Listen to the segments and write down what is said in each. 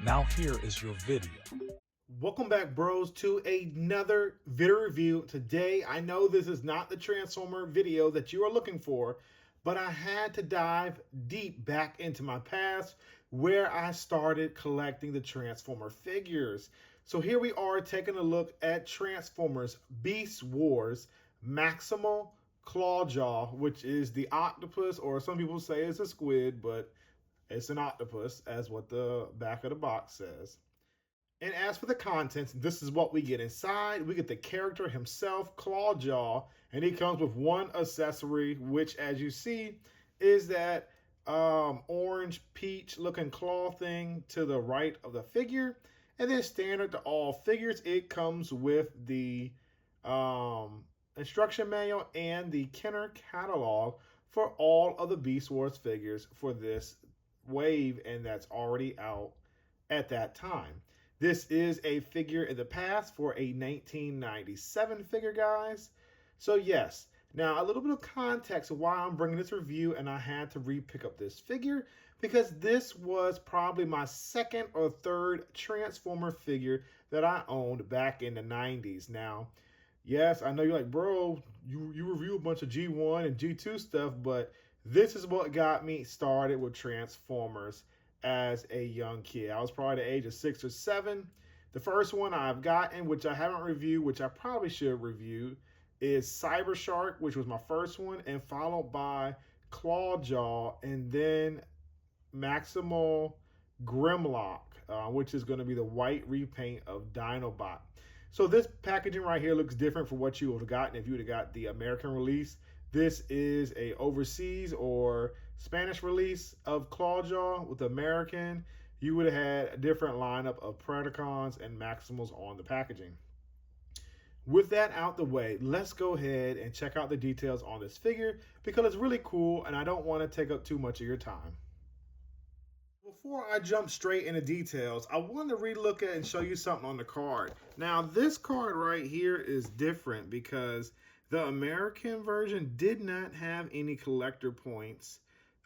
Now here is your video. Welcome back, bros, to another video review. Today, I know this is not the Transformer video that you are looking for, but I had to dive deep back into my past where I started collecting the Transformer figures. So here we are taking a look at Transformers Beast Wars Maximal Claw Jaw, which is the octopus, or some people say it's a squid, but it's an octopus, as what the back of the box says. And as for the contents, this is what we get inside. We get the character himself, Claw Jaw, and he comes with one accessory, which, as you see, is that orange peach looking claw thing to the right of the figure. And then standard to all figures, it comes with the instruction manual and the Kenner catalog for all of the Beast Wars figures for this wave, and that's already out at that time. This is a figure in the past for a 1997 figure, guys. So yes, now a little bit of context of why I'm bringing this review, and I had to re-pick up this figure because this was probably my second or third Transformer figure that I owned back in the 90s. Now, yes, I know you're like, bro, you review a bunch of G1 and G2 stuff, but this is what got me started with Transformers as a young kid. I was probably the age of 6 or 7. The first one I've gotten, which I haven't reviewed, which I probably should review, is Cyber Shark, which was my first one, and followed by Claw Jaw, and then Maximal Grimlock, which is going to be the white repaint of Dinobot. So this packaging right here looks different from what you would have gotten if you would have got the American release. This is a overseas or Spanish release of Clawjaw. With American, you would have had a different lineup of Predacons and Maximals on the packaging. With that out the way, let's go ahead and check out the details on this figure because it's really cool and I don't want to take up too much of your time. Before I jump straight into details, I want to relook at and show you something on the card. Now, this card right here is different because the American version did not have any collector points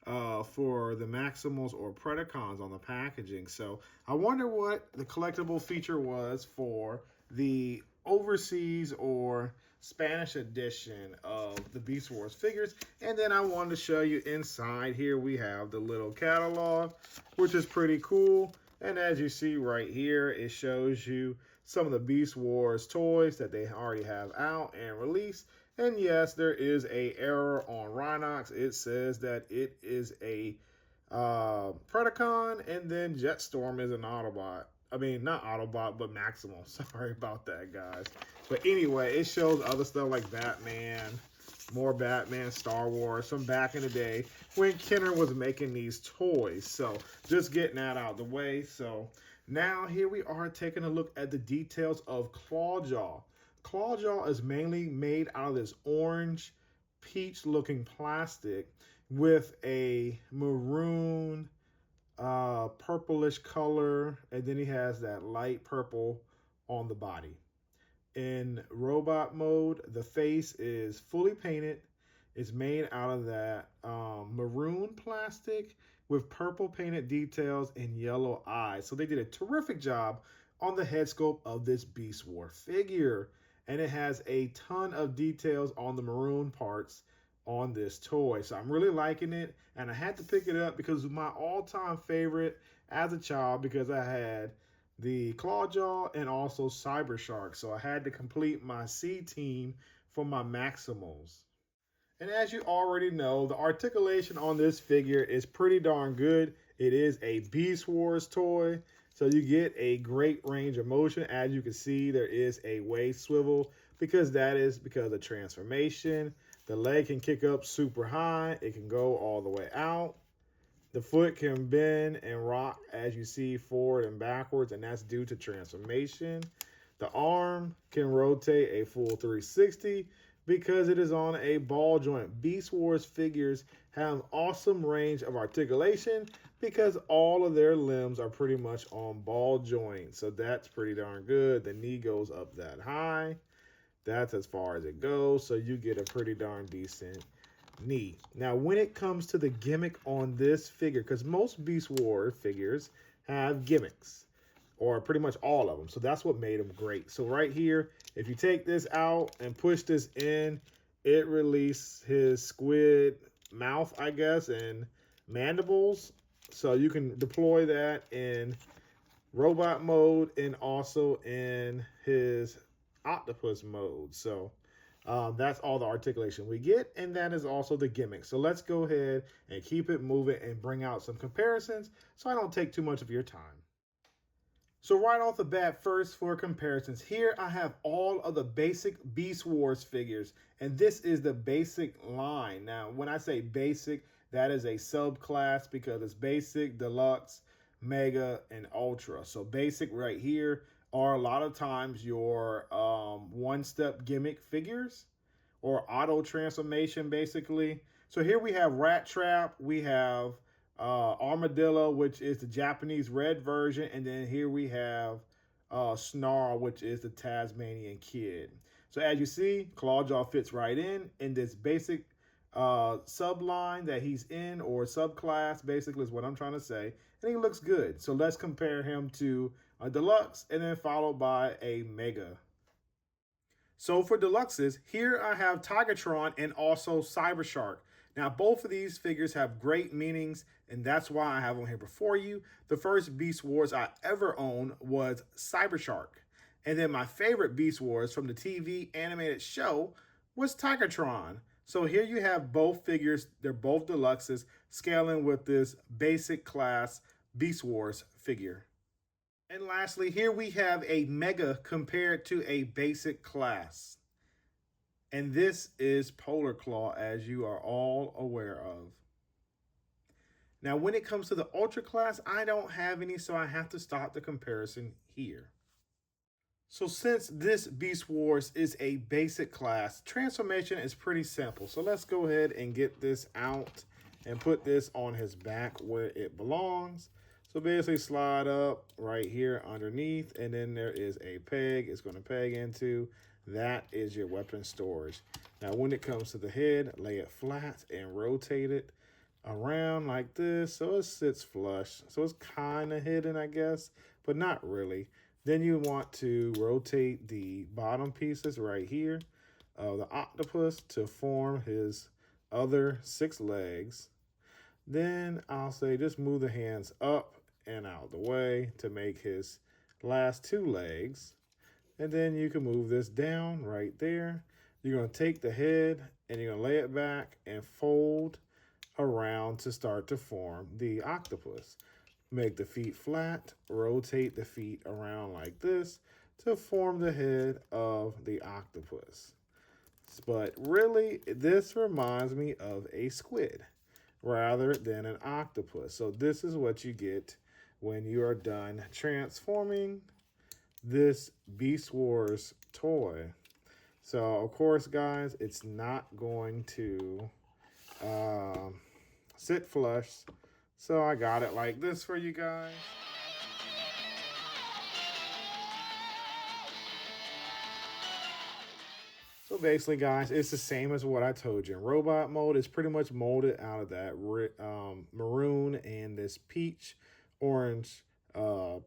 for the Maximals or Predacons on the packaging. So I wonder what the collectible feature was for the overseas or Spanish edition of the Beast Wars figures. And then I wanted to show you inside here we have the little catalog, which is pretty cool. And as you see right here, it shows you some of the Beast Wars toys that they already have out and released. And yes, there is a error on Rhinox. It says that it is a Predacon, and then Jetstorm is an Autobot. I mean, not Autobot, but Maximal. Sorry about that, guys. But anyway, it shows other stuff like Batman, more Batman, Star Wars from back in the day when Kenner was making these toys. So just getting that out of the way. So now here we are taking a look at the details of Clawjaw. Clawjaw is mainly made out of this orange, peach-looking plastic with a maroon, purplish color, and then he has that light purple on the body. In robot mode, the face is fully painted. It's made out of that maroon plastic with purple painted details and yellow eyes. So they did a terrific job on the head sculpt of this Beast War figure. And it has a ton of details on the maroon parts on this toy. So I'm really liking it. And I had to pick it up because it was my all-time favorite as a child because I had the Clawjaw and also Cyber Shark. So I had to complete my C team for my Maximals. And as you already know, the articulation on this figure is pretty darn good. It is a Beast Wars toy. So you get a great range of motion. As you can see, there is a waist swivel because that is because of transformation. The leg can kick up super high. It can go all the way out. The foot can bend and rock, as you see, forward and backwards, and that's due to transformation. The arm can rotate a full 360 because it is on a ball joint. Beast Wars figures have awesome range of articulation because all of their limbs are pretty much on ball joints. So that's pretty darn good. The knee goes up that high. That's as far as it goes. So you get a pretty darn decent knee. Now, when it comes to the gimmick on this figure, because most Beast War figures have gimmicks, or pretty much all of them. So that's what made them great. So right here, if you take this out and push this in, it releases his squid mouth, I guess, and mandibles. So you can deploy that in robot mode and also in his octopus mode. So that's all the articulation we get, and that is also the gimmick. So let's go ahead and keep it moving and bring out some comparisons so I don't take too much of your time. So right off the bat, first for comparisons, here I have all of the basic Beast Wars figures, and this is the basic line. Now, when I say basic, that is a subclass because it's basic, deluxe, mega, and ultra. So basic right here are a lot of times your one-step gimmick figures or auto transformation, basically. So here we have Rat Trap, we have Armadillo, which is the Japanese red version, and then here we have Snarl, which is the Tasmanian Kid. So as you see, Claw Jaw fits right in this basic subline that he's in, or subclass, basically is what I'm trying to say, and he looks good. So let's compare him to a deluxe, and then followed by a mega. So for deluxes, here I have Tigatron and also Cybershark. Now, both of these figures have great meanings, and that's why I have them here before you. The first Beast Wars I ever owned was Cybershark. And then my favorite Beast Wars from the TV animated show was Tigatron. So here you have both figures. They're both deluxes, scaling with this basic class Beast Wars figure. And lastly, here we have a mega compared to a basic class. And this is Polar Claw, as you are all aware of. Now, when it comes to the Ultra class, I don't have any, so I have to stop the comparison here. So since this Beast Wars is a basic class, transformation is pretty simple. So let's go ahead and get this out and put this on his back where it belongs. So basically slide up right here underneath, and then there is a peg it's going to peg into. That is your weapon storage. Now when it comes to the head, lay it flat and rotate it around like this so it sits flush. So it's kind of hidden, I guess, but not really. Then you want to rotate the bottom pieces right here of the octopus to form his other 6 legs. Then I'll say just move the hands up and out the way to make his last 2 legs. And then you can move this down right there. You're going to take the head and you're going to lay it back and fold around to start to form the octopus. Make the feet flat, rotate the feet around like this to form the head of the octopus. But really, this reminds me of a squid rather than an octopus. So this is what you get when you are done transforming this Beast Wars toy. So of course, guys, it's not going to sit flush. So I got it like this for you guys. So basically, guys, it's the same as what I told you. In robot mode, it's pretty much molded out of that maroon and this peach orange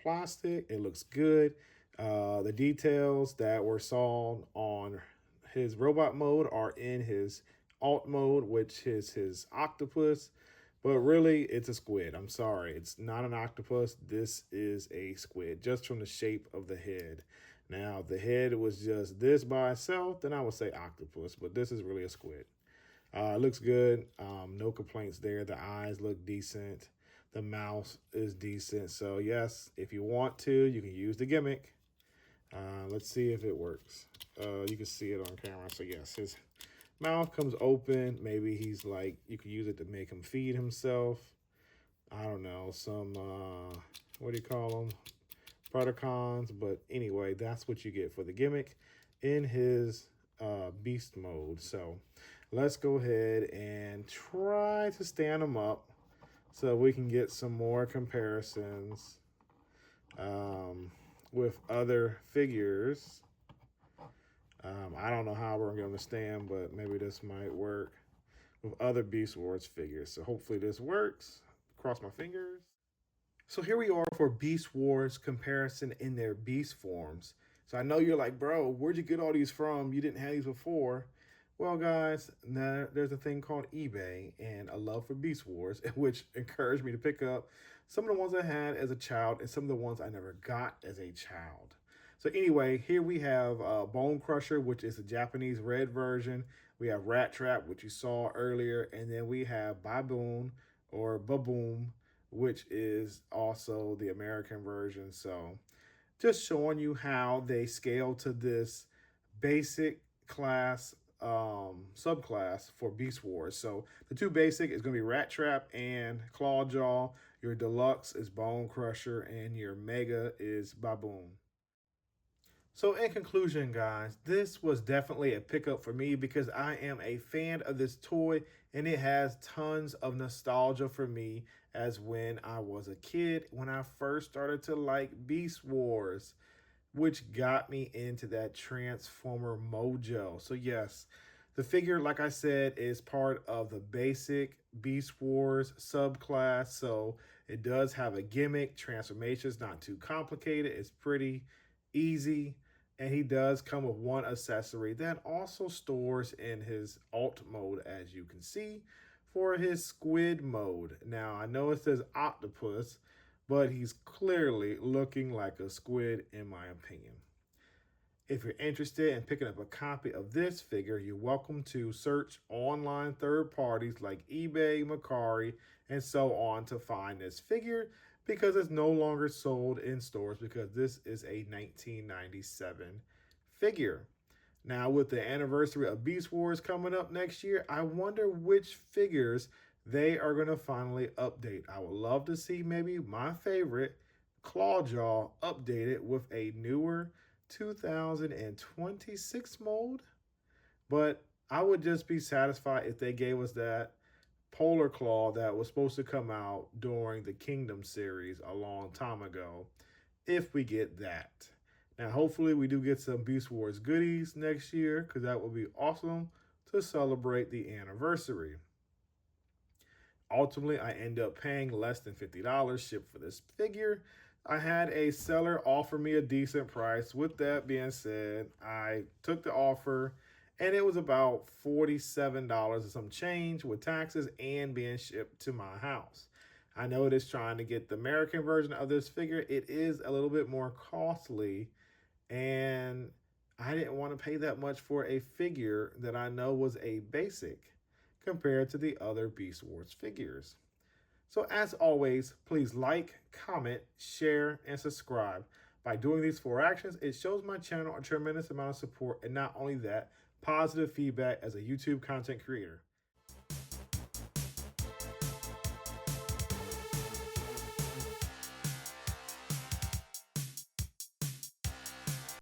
plastic. It looks good. The details that were sawn on his robot mode are in his alt mode, which is his octopus. But really, it's a squid. I'm sorry. It's not an octopus. This is a squid, just from the shape of the head. Now, if the head was just this by itself, then I would say octopus, but this is really a squid. It looks good. No complaints there. The eyes look decent. The mouth is decent. So, yes, if you want to, you can use the gimmick. Let's see if it works. You can see it on camera. So, yes, his mouth comes open. Maybe he's like, you could use it to make him feed himself. I don't know, some, what do you call them? Predacons. But anyway, that's what you get for the gimmick in his beast mode. So let's go ahead and try to stand him up so we can get some more comparisons with other figures. I don't know how we're going to stand, but maybe this might work with other Beast Wars figures. So hopefully this works. Cross my fingers. So here we are for Beast Wars comparison in their beast forms. So I know you're like, bro, where'd you get all these from? You didn't have these before. Well, guys, now there's a thing called eBay and a love for Beast Wars, which encouraged me to pick up some of the ones I had as a child and some of the ones I never got as a child. So anyway, here we have Bone Crusher, which is the Japanese red version. We have Rat Trap, which you saw earlier, and then we have Baboon or Baboom, which is also the American version. So just showing you how they scale to this basic class subclass for Beast Wars. So the two basic is going to be Rat Trap and Claw Jaw. Your deluxe is Bone Crusher, and your mega is Baboon. So, in conclusion, guys, this was definitely a pickup for me because I am a fan of this toy and it has tons of nostalgia for me as when I was a kid when I first started to like Beast Wars, which got me into that Transformer mojo. So, yes, the figure, like I said, is part of the basic Beast Wars subclass. So, it does have a gimmick. Transformation is not too complicated, it's pretty easy. And he does come with one accessory that also stores in his alt mode, as you can see, for his squid mode. Now, I know it says octopus, but he's clearly looking like a squid, in my opinion. If you're interested in picking up a copy of this figure, you're welcome to search online third parties like eBay, Mercari, and so on to find this figure because it's no longer sold in stores because this is a 1997 figure. Now, with the anniversary of Beast Wars coming up next year, I wonder which figures they are going to finally update. I would love to see maybe my favorite, Clawjaw, updated with a newer 2026 mold, but I would just be satisfied if they gave us that Polar Claw that was supposed to come out during the Kingdom series a long time ago, if we get that. Now, hopefully, we do get some Beast Wars goodies next year because that would be awesome to celebrate the anniversary. Ultimately, I end up paying less than $50 shipped for this figure. I had a seller offer me a decent price. With that being said, I took the offer and it was about $47 or some change with taxes and being shipped to my house. I know it is trying to get the American version of this figure. It is a little bit more costly, and I didn't want to pay that much for a figure that I know was a basic compared to the other Beast Wars figures. So, as always, please like, comment, share, and subscribe. By doing these four actions, it shows my channel a tremendous amount of support, and not only that, positive feedback as a YouTube content creator.